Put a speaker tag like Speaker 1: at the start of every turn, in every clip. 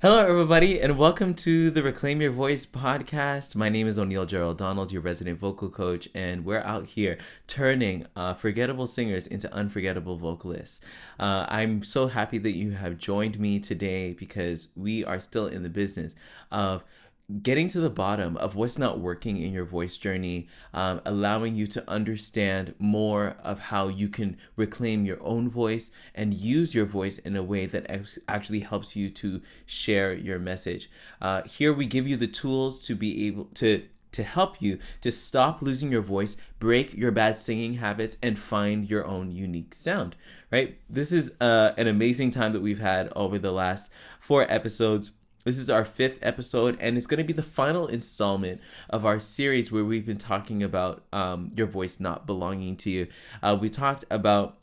Speaker 1: Hello, everybody, and welcome to the Reclaim Your Voice podcast. My name is Gerald, your resident vocal coach, and we're out here turning forgettable singers into unforgettable vocalists. I'm so happy that you have joined me today because we are still in the business of getting to the bottom of what's not working in your voice journey, allowing you to understand more of how you can reclaim your own voice and use your voice in a way that actually helps you to share your message. Here we give you the tools to be able to help you to stop losing your voice, break your bad singing habits, and find your own unique sound, right? This is an amazing time that we've had over the last 4 episodes. This is our 5th episode, and it's going to be the final installment of our series where we've been talking about your voice not belonging to you. We talked about,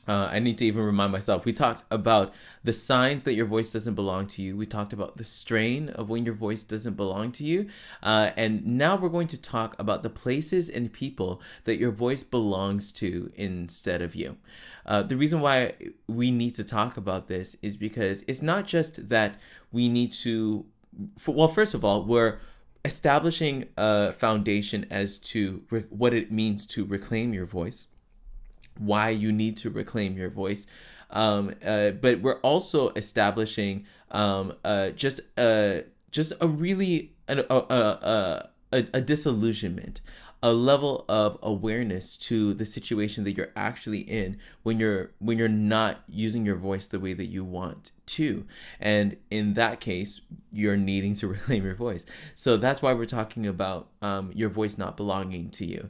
Speaker 1: I need to even remind myself, we talked about the signs that your voice doesn't belong to you. We talked about the strain of when your voice doesn't belong to you. And now we're going to talk about the places and people that your voice belongs to instead of you. The reason why we need to talk about this is because it's not just that we need to, well, first of all, we're establishing a foundation as to what it means to reclaim your voice, why you need to reclaim your voice. But we're also establishing just a really a disillusionment, a level of awareness to the situation that you're actually in when you're not using your voice the way that you want to. And in that case, you're needing to reclaim your voice. So that's why we're talking about your voice not belonging to you.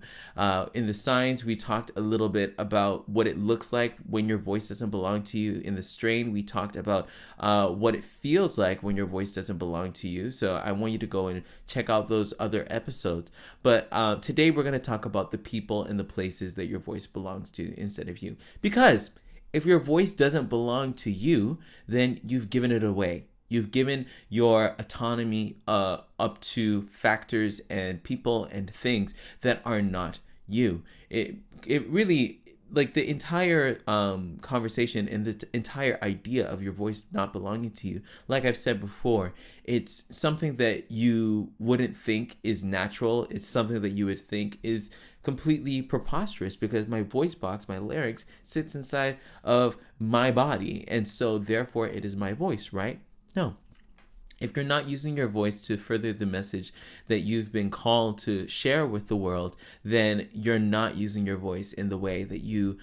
Speaker 1: In the signs, we talked a little bit about what it looks like when your voice doesn't belong to you. In the strain, we talked about what it feels like when your voice doesn't belong to you. So I want you to go and check out those other episodes. But today we're going to talk about the people and the places that your voice belongs to instead of you. Because if your voice doesn't belong to you, then you've given it away. You've given your autonomy up to factors and people and things that are not you. It really, like, the entire conversation and the entire idea of your voice not belonging to you, like I've said before, it's something that you wouldn't think is natural. It's something that you would think is completely preposterous because my voice box, my larynx, sits inside of my body, and so therefore it is my voice, right? No. If you're not using your voice to further the message that you've been called to share with the world, then you're not using your voice in the way that you're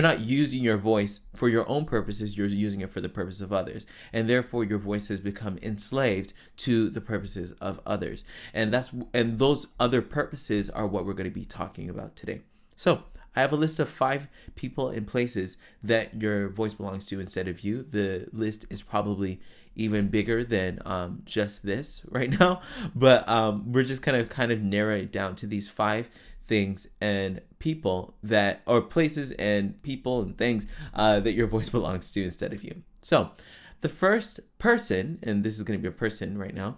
Speaker 1: not using your voice for your own purposes. You're using it for the purpose of others. And therefore your voice has become enslaved to the purposes of others. And those other purposes are what we're going to be talking about today. So I have a list of 5 people and places that your voice belongs to instead of you. The list is probably even bigger than just this right now, but we're just kind of narrow it down to these 5 things and people or places and people and things that your voice belongs to instead of you. So the first person, and this is going to be a person right now,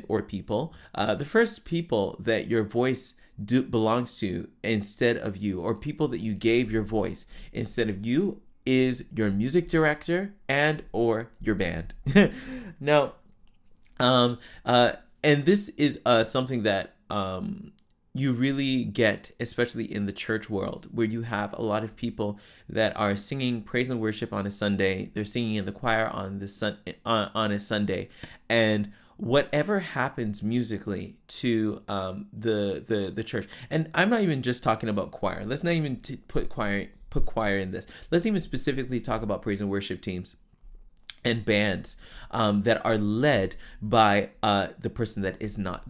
Speaker 1: or people, the first people that your voice belongs to instead of you, or people that you gave your voice instead of you, is your music director and or your band. Now, and this is something that you really get, especially in the church world, where you have a lot of people that are singing praise and worship on a Sunday. They're singing in the choir on a Sunday, and whatever happens musically to the church, and I'm not even just talking about choir. Let's not even put choir in this. Let's even specifically talk about praise and worship teams and bands that are led by someone that is not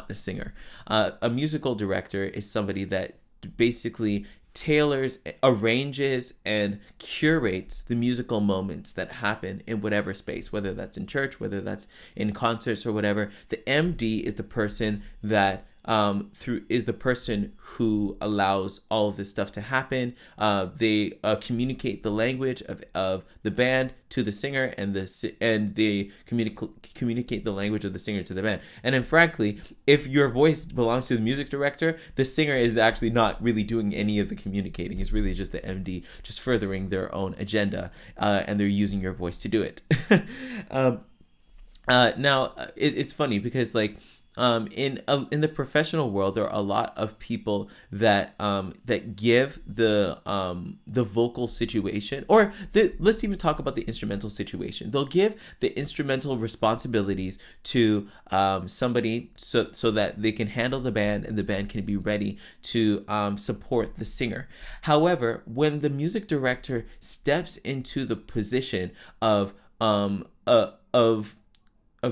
Speaker 1: the singer. A musical director is somebody that basically tailors, arranges, and curates the musical moments that happen in whatever space, whether that's in church, whether that's in concerts or whatever. The MD is the person that through is the person who allows all of this stuff to happen. They communicate the language of the band to the singer, and they communicate the language of the singer to the band. And then, frankly, if your voice belongs to the music director, the singer is actually not really doing any of the communicating. It's really just the MD just furthering their own agenda, and they're using your voice to do it. Now, it's funny because, like, in the professional world, there are a lot of people that give the vocal situation, or let's even talk about the instrumental situation. They'll give the instrumental responsibilities to somebody so that they can handle the band, and the band can be ready to support the singer. However, when the music director steps into the position of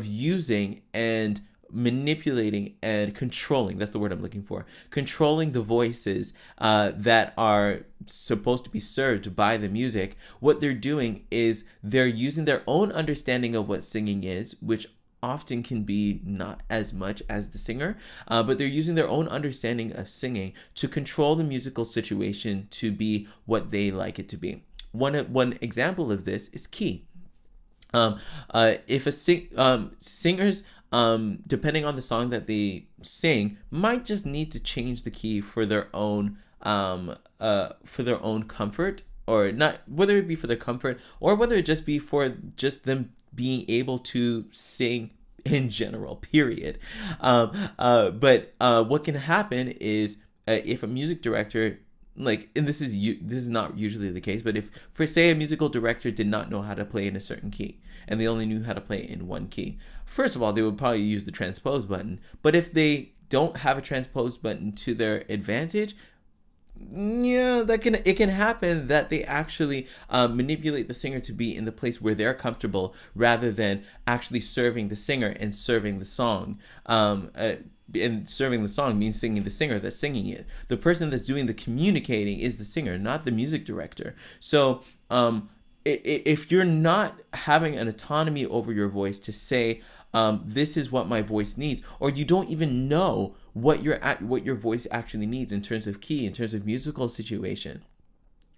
Speaker 1: using and manipulating and controlling, that's the word I'm looking for, controlling the voices that are supposed to be served by the music, what they're doing is they're using their own understanding of what singing is, which often can be not as much as the singer, but they're using their own understanding of singing to control the musical situation to be what they like it to be. One example of this is key. If singers, depending on the song that they sing, might just need to change the key for their own comfort, or not, whether it be for their comfort or whether it just be for just them being able to sing in general, period. But what can happen is if a music director, like, and this is not usually the case, but if, for say, a musical director did not know how to play in a certain key and they only knew how to play in one key, first of all, they would probably use the transpose button. But if they don't have a transpose button to their advantage, yeah, it can happen that they actually manipulate the singer to be in the place where they're comfortable, rather than actually serving the singer and serving the song. And serving the song means singing the singer that's singing it. The person that's doing the communicating is the singer, not the music director. So if you're not having an autonomy over your voice to say, this is what my voice needs, or you don't even know what your voice actually needs in terms of key, in terms of musical situation,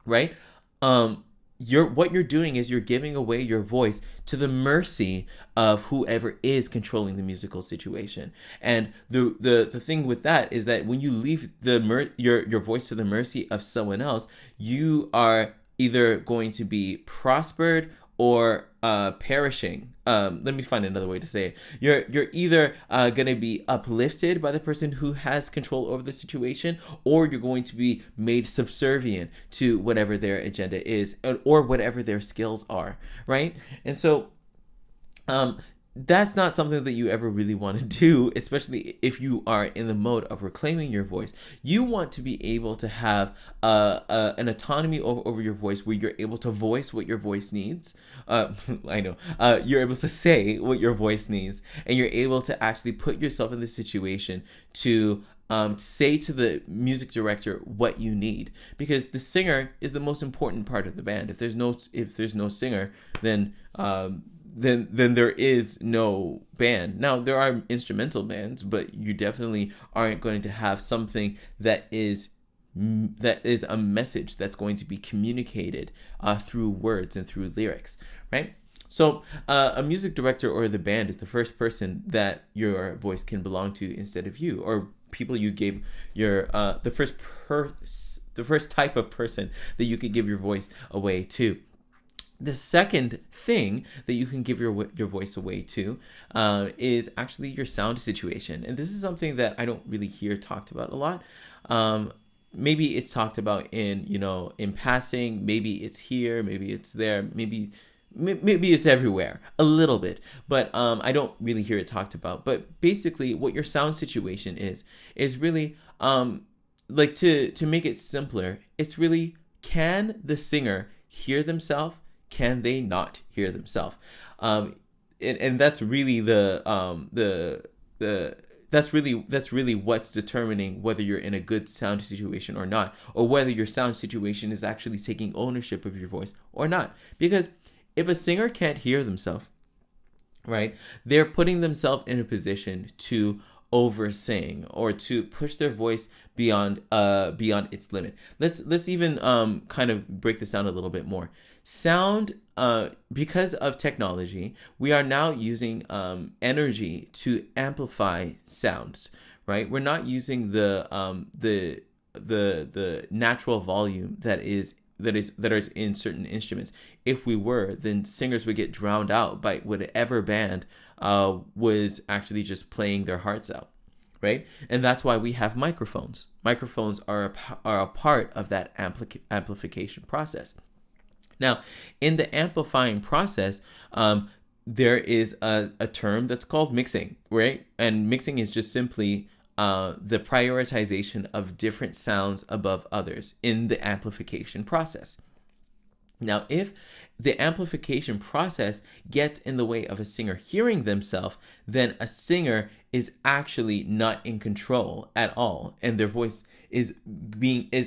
Speaker 1: right? What you're doing is you're giving away your voice to the mercy of whoever is controlling the musical situation. And the thing with that is that when you leave your voice to the mercy of someone else, you are either going to be prospered or perishing. Let me find another way to say it. You're either going to be uplifted by the person who has control over the situation, or you're going to be made subservient to whatever their agenda is, or whatever their skills are, right? And so that's not something that you ever really want to do, especially if you are in the mode of reclaiming your voice. You want to be able to have an autonomy over your voice, where you're able to voice what your voice needs. I know. You're able to say what your voice needs, and you're able to actually put yourself in the situation to say to the music director what you need, because the singer is the most important part of the band. If there's no singer, then there is no band. Now, there are instrumental bands, but you definitely aren't going to have something that is a message that's going to be communicated through words and through lyrics, right? So a music director or the band is the first person that your voice can belong to instead of you, or people you gave your the first type of person that you could give your voice away to. The second thing that you can give your voice away to is actually your sound situation. And this is something that I don't really hear talked about a lot. Maybe it's talked about in passing. Maybe it's here. Maybe it's there. Maybe it's everywhere a little bit. But I don't really hear it talked about. But basically, what your sound situation is really like to make it simpler. It's really, can the singer hear themselves? Can they not hear themselves? And that's really that's really what's determining whether you're in a good sound situation or not, or whether your sound situation is actually taking ownership of your voice or not. Because if a singer can't hear themselves, right, they're putting themselves in a position to over sing or to push their voice beyond its limit. Let's even kind of break this down a little bit more. Sound, because of technology, we are now using energy to amplify sounds, right? We're not using the natural volume that is in certain instruments. If we were, then singers would get drowned out by whatever band was actually just playing their hearts out, right? And that's why we have microphones. Microphones are a part of that amplification process. Now, in the amplifying process, there is a term that's called mixing, right? And mixing is just simply the prioritization of different sounds above others in the amplification process. Now, if the amplification process gets in the way of a singer hearing themselves, then a singer is actually not in control at all, and their voice is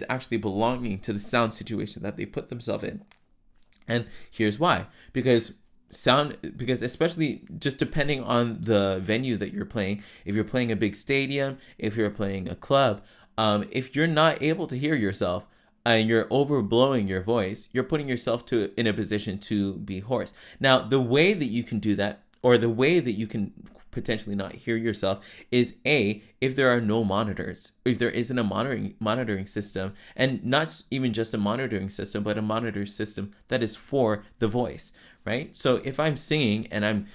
Speaker 1: actually belonging to the sound situation that they put themselves in. And here's why. Because especially just depending on the venue that you're playing, if you're playing a big stadium, if you're playing a club, if you're not able to hear yourself and you're overblowing your voice, you're putting yourself in a position to be hoarse. Now, the way that you can do that, or the way that you can potentially not hear yourself, is if there are no monitors, if there isn't a monitoring system, and not even just a monitoring system, but a monitor system that is for the voice, right? So if I'm singing and I'm,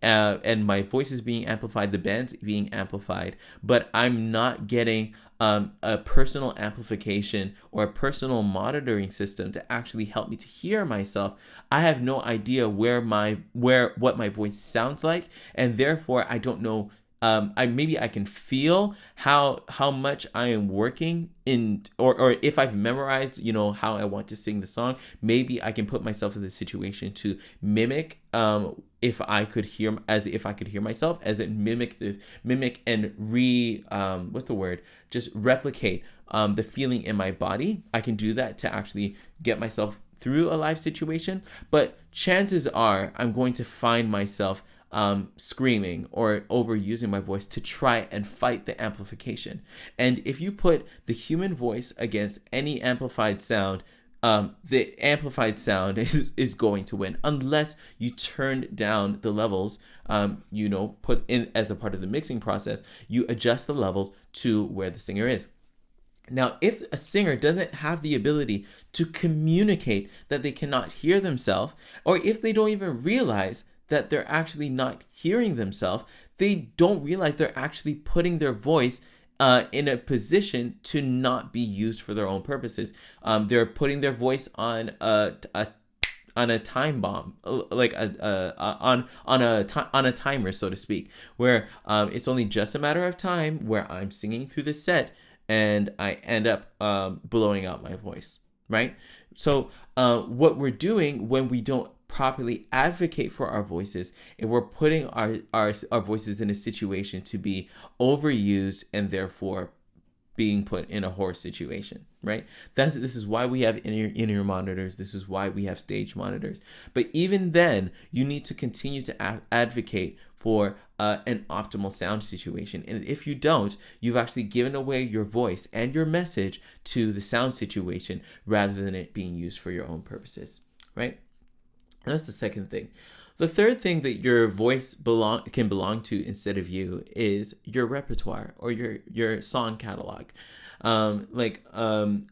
Speaker 1: and my voice is being amplified, the band's being amplified, but I'm not getting a personal amplification or a personal monitoring system to actually help me to hear myself, I have no idea what my voice sounds like, and therefore I don't know. I can feel how much I am working in, or if I've memorized, how I want to sing the song. Maybe I can put myself in the situation to mimic, if I could hear myself, as it mimic and just replicate the feeling in my body. I can do that to actually get myself through a live situation, but chances are I'm going to find myself screaming or overusing my voice to try and fight the amplification. And if you put the human voice against any amplified sound, the amplified sound is going to win, unless you turn down the levels, put in as a part of the mixing process, you adjust the levels to where the singer is. Now, if a singer doesn't have the ability to communicate that they cannot hear themselves, or if they don't even realize that they're actually not hearing themselves, they don't realize they're actually putting their voice in a position to not be used for their own purposes. They're putting their voice on a time bomb, like on a timer, so to speak, where it's only just a matter of time where I'm singing through the set and I end up blowing out my voice, right? So what we're doing when we don't properly advocate for our voices, and we're putting our voices in a situation to be overused and therefore being put in a hoarse situation, right? This is why we have in-ear monitors. This is why we have stage monitors. But even then, you need to continue to advocate for an optimal sound situation. And if you don't, you've actually given away your voice and your message to the sound situation rather than it being used for your own purposes, right? That's the second thing. The third thing that your voice can belong to instead of you is your repertoire or your song catalog. A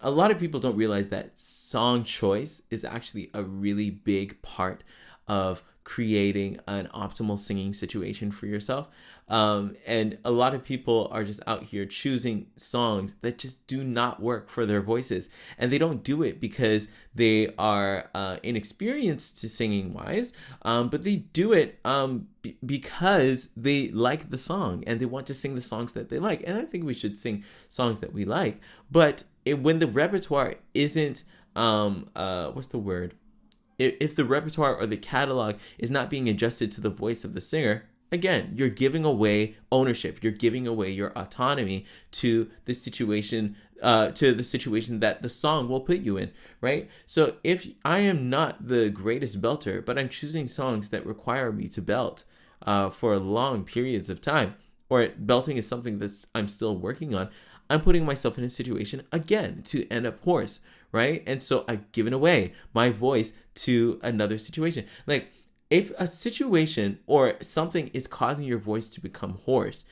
Speaker 1: lot of people don't realize that song choice is actually a really big part of creating an optimal singing situation for yourself. And a lot of people are just out here choosing songs that just do not work for their voices. And they don't do it because they are inexperienced to singing wise, but they do it because they like the song and they want to sing the songs that they like. And I think we should sing songs that we like. But when the repertoire isn't, if the repertoire or the catalog is not being adjusted to the voice of the singer, again, you're giving away ownership. You're giving away your autonomy to the situation that the song will put you in, right? So if I am not the greatest belter, but I'm choosing songs that require me to belt for long periods of time, or belting is something that's I'm still working on, I'm putting myself in a situation again to end up hoarse, right? And so I've given away my voice to another situation. Like, if a situation or something is causing your voice to become hoarse,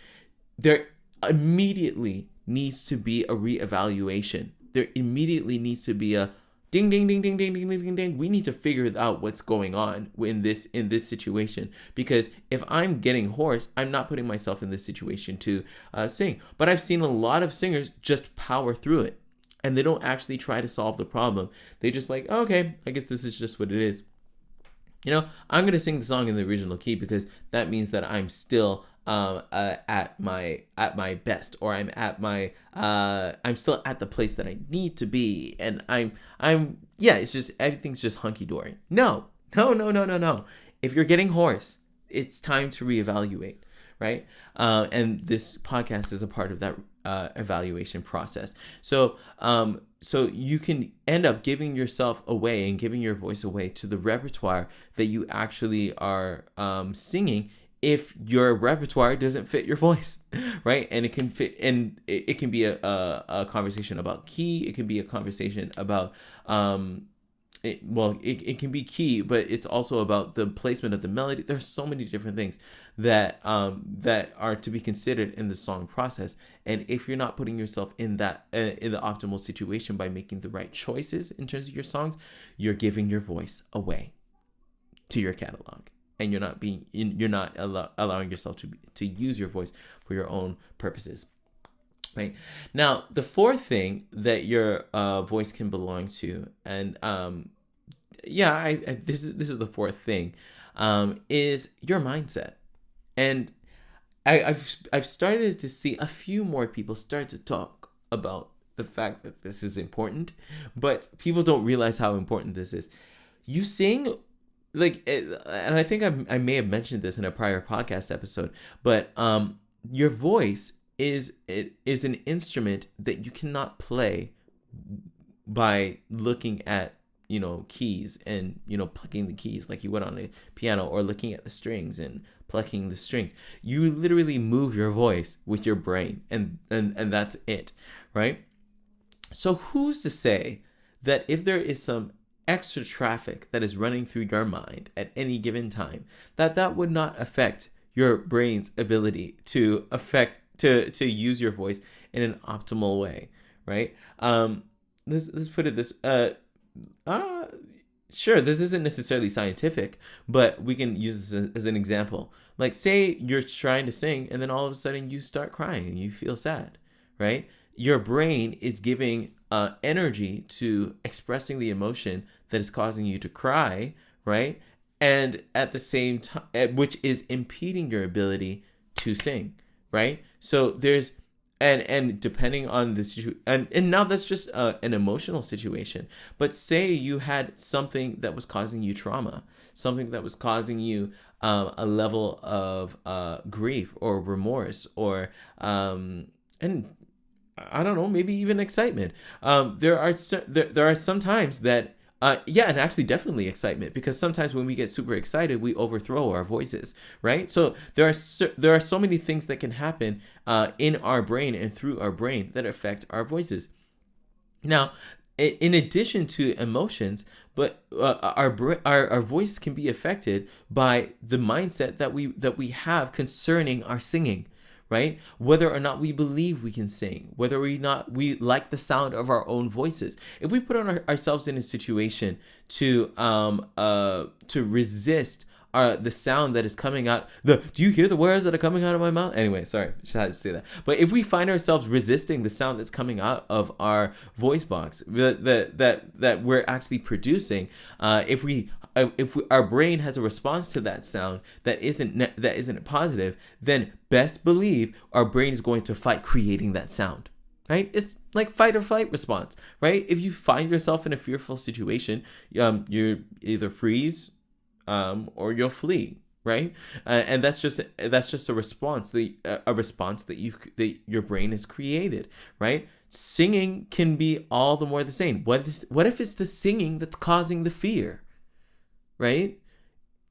Speaker 1: there immediately needs to be a reevaluation. There immediately needs to be a ding, ding, ding, ding, ding, ding, ding, ding, ding. We need to figure out what's going on in this situation, because if I'm getting hoarse, I'm not putting myself in this situation to sing. But I've seen a lot of singers just power through it, and they don't actually try to solve the problem. They just like, oh, okay, I guess this is just what it is. I'm going to sing the song in the original key because that means that I'm still at my best, or I'm still at the place that I need to be, and it's just everything's just hunky dory. No. If you're getting hoarse, it's time to reevaluate, right? And this podcast is a part of that evaluation process. So you can end up giving yourself away and giving your voice away to the repertoire that you actually are singing, if your repertoire doesn't fit your voice, right? And it can fit, and it can be a conversation about key. It can be a conversation about it can be key, but it's also about the placement of the melody. There's so many different things that are to be considered in the song process. And if you're not putting yourself in that in the optimal situation by making the right choices in terms of your songs, you're giving your voice away to your catalog, and you're not allowing yourself to use your voice for your own purposes. Right. Now, the fourth thing that your voice can belong to, and this is the fourth thing, is your mindset. And I've started to see a few more people start to talk about the fact that this is important, but people don't realize how important this is. You sing, and I think I may have mentioned this in a prior podcast episode, but your voice is an instrument that you cannot play by looking at keys and plucking the keys like you would on a piano, or looking at the strings and plucking the strings. You literally move your voice with your brain, and that's it, right? So who's to say that if there is some extra traffic that is running through your mind at any given time, that would not affect your brain's ability to use your voice in an optimal way, right? Let's put it this. Sure, this isn't necessarily scientific, but we can use this as an example. Like, say you're trying to sing, and then all of a sudden you start crying and you feel sad, right? Your brain is giving energy to expressing the emotion that is causing you to cry, right? And at the same time, which is impeding your ability to sing, right? So there's, and depending on the situation, and now that's just an emotional situation, but say you had something that was causing you trauma, something that was causing you a level of grief or remorse, or and I don't know, maybe even excitement. There are some times that and actually definitely excitement, because sometimes when we get super excited, we overthrow our voices, right? So there are so many things that can happen in our brain and through our brain that affect our voices. Now, in addition to emotions, but our voice can be affected by the mindset that we have concerning our singing, right? Whether or not we believe we can sing, whether or not we like the sound of our own voices. If we put ourselves in a situation to resist the sound that is coming out, do you hear the words that are coming out of my mouth? Anyway, sorry, just had to say that. But if we find ourselves resisting the sound that's coming out of our voice box that we're actually producing, if our brain has a response to that sound that isn't positive, then best believe our brain is going to fight creating that sound, right? It's like fight or flight response, right? If you find yourself in a fearful situation, you either freeze or you'll flee, right? And that's just a response, a response that your brain has created, right? Singing can be all the more the same. What if it's the singing that's causing the fear? Right?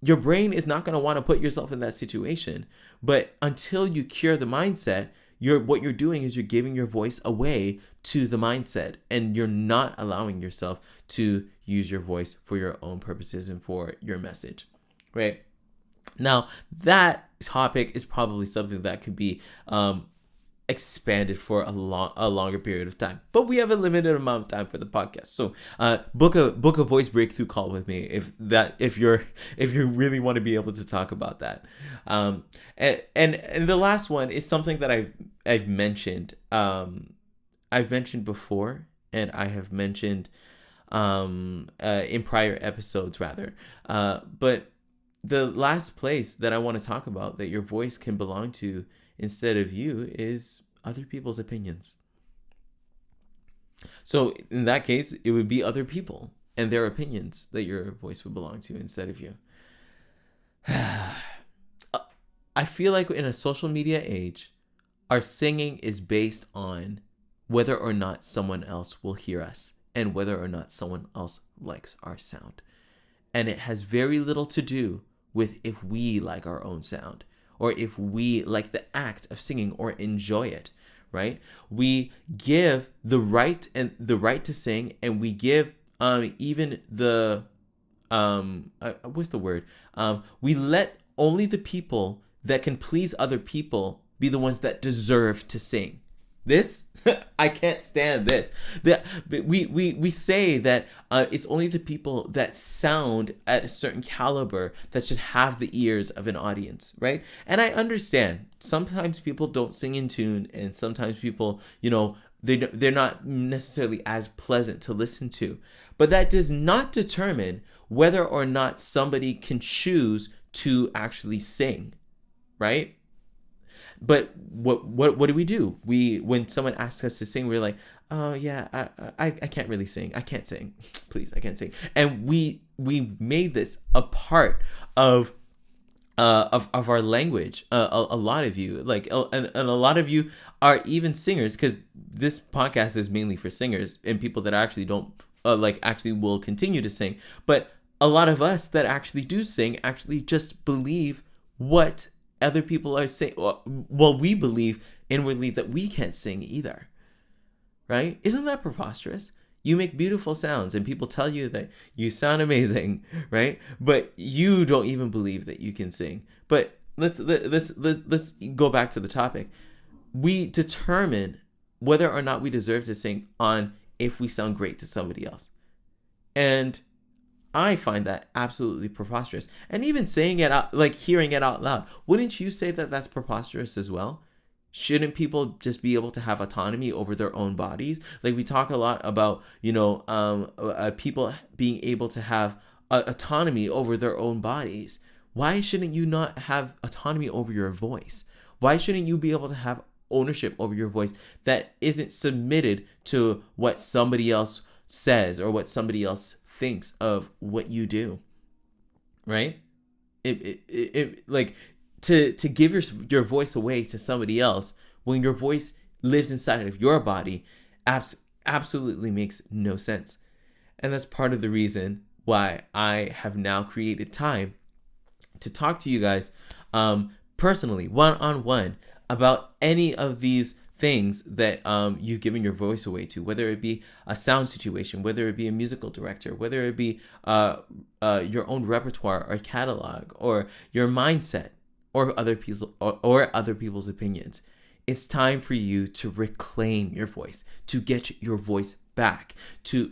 Speaker 1: your brain is not going to want to put yourself in that situation. But until you cure the mindset, what you're doing is you're giving your voice away to the mindset, and you're not allowing yourself to use your voice for your own purposes and for your message, right? Now, that topic is probably something that could be expanded for a longer period of time, but we have a limited amount of time for the podcast. So book a voice breakthrough call with me if you really want to be able to talk about that. And the last one is something that I've mentioned before, and I have mentioned in prior episodes rather, but the last place that I want to talk about that your voice can belong to instead of you is other people's opinions. So in that case, it would be other people and their opinions that your voice would belong to instead of you. I feel like in a social media age, our singing is based on whether or not someone else will hear us and whether or not someone else likes our sound. And it has very little to do with if we like our own sound, or if we like the act of singing or enjoy it, right? We give the right to sing, and we give even the what's the word? We let only the people that can please other people be the ones that deserve to sing. This I can't stand this. We say that it's only the people that sound at a certain caliber that should have the ears of an audience, right? And I understand sometimes people don't sing in tune, and sometimes people, they're not necessarily as pleasant to listen to. But that does not determine whether or not somebody can choose to actually sing, right? But what do? When someone asks us to sing, we're like, oh yeah, I can't really sing. I can't sing. Please, I can't sing. And we've made this a part of our language. A lot of you, and a lot of you are even singers, because this podcast is mainly for singers and people that actually don't actually will continue to sing. But a lot of us that actually do sing actually just believe what other people are saying. Well, we believe inwardly that we can't sing either, right? Isn't that preposterous? You make beautiful sounds and people tell you that you sound amazing, right? But you don't even believe that you can sing. But let's go back to the topic. We determine whether or not we deserve to sing on if we sound great to somebody else. And I find that absolutely preposterous. And even saying it out, hearing it out loud, wouldn't you say that that's preposterous as well? Shouldn't people just be able to have autonomy over their own bodies? We talk a lot about, people being able to have autonomy over their own bodies. Why shouldn't you not have autonomy over your voice? Why shouldn't you be able to have ownership over your voice that isn't submitted to what somebody else says or what somebody else thinks of what you do, right? To give your voice away to somebody else when your voice lives inside of your body absolutely makes no sense. And that's part of the reason why I have now created time to talk to you guys personally, one-on-one, about any of these things that you've given your voice away to, whether it be a sound situation, whether it be a musical director, whether it be your own repertoire or catalog, or your mindset, or other people's opinions. It's time for you to reclaim your voice, to get your voice back, to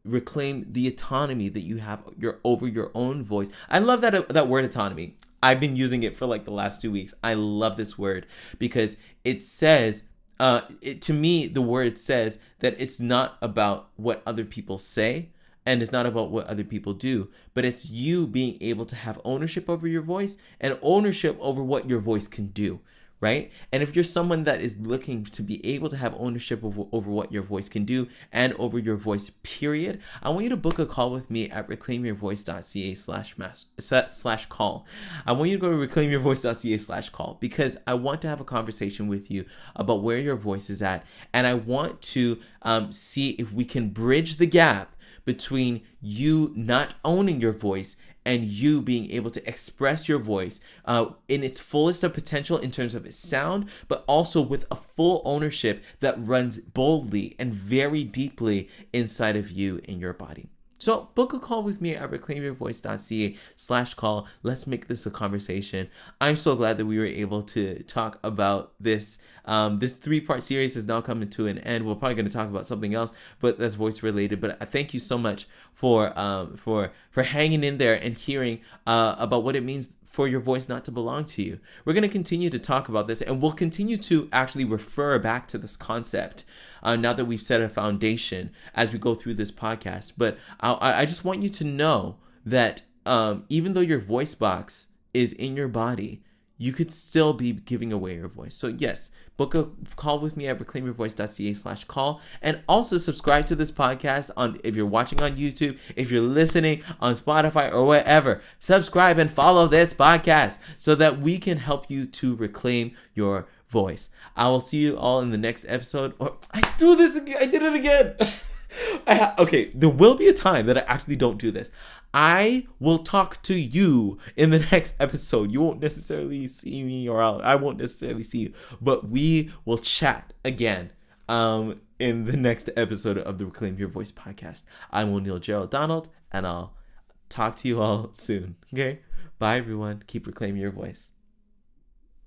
Speaker 1: reclaim the autonomy that you have over your own voice. I love that word, autonomy. I've been using it for the last 2 weeks. I love this word because it says, to me, the word says that it's not about what other people say, and it's not about what other people do, but it's you being able to have ownership over your voice and ownership over what your voice can do, right? And if you're someone that is looking to be able to have ownership over what your voice can do and over your voice, period, I want you to book a call with me at reclaimyourvoice.ca/call. I want you to go to reclaimyourvoice.ca/call because I want to have a conversation with you about where your voice is at, and I want to see if we can bridge the gap between you not owning your voice and you being able to express your voice in its fullest of potential in terms of its sound, but also with a full ownership that runs boldly and very deeply inside of you in your body. So book a call with me at reclaimyourvoice.ca/call. Let's make this a conversation. I'm so glad that we were able to talk about this. This 3-part series is now coming to an end. We're probably going to talk about something else, but that's voice related. But I thank you so much for hanging in there and hearing about what it means for your voice not to belong to you. We're going to continue to talk about this, and we'll continue to actually refer back to this concept now that we've set a foundation as we go through this podcast. But I just want you to know that even though your voice box is in your body, you could still be giving away your voice. So yes, book a call with me at reclaimyourvoice.ca/call, and also subscribe to this podcast if you're watching on YouTube, if you're listening on Spotify or wherever. Subscribe and follow this podcast so that we can help you to reclaim your voice. I will see you all in the next episode. I did it again. Okay, there will be a time that I actually don't do this. I will talk to you in the next episode. You won't necessarily see me, or I won't necessarily see you, but we will chat again in the next episode of the Reclaim Your Voice podcast. I'm O'Neal Gerald Donald, and I'll talk to you all soon. Okay? Bye, everyone. Keep reclaiming your voice.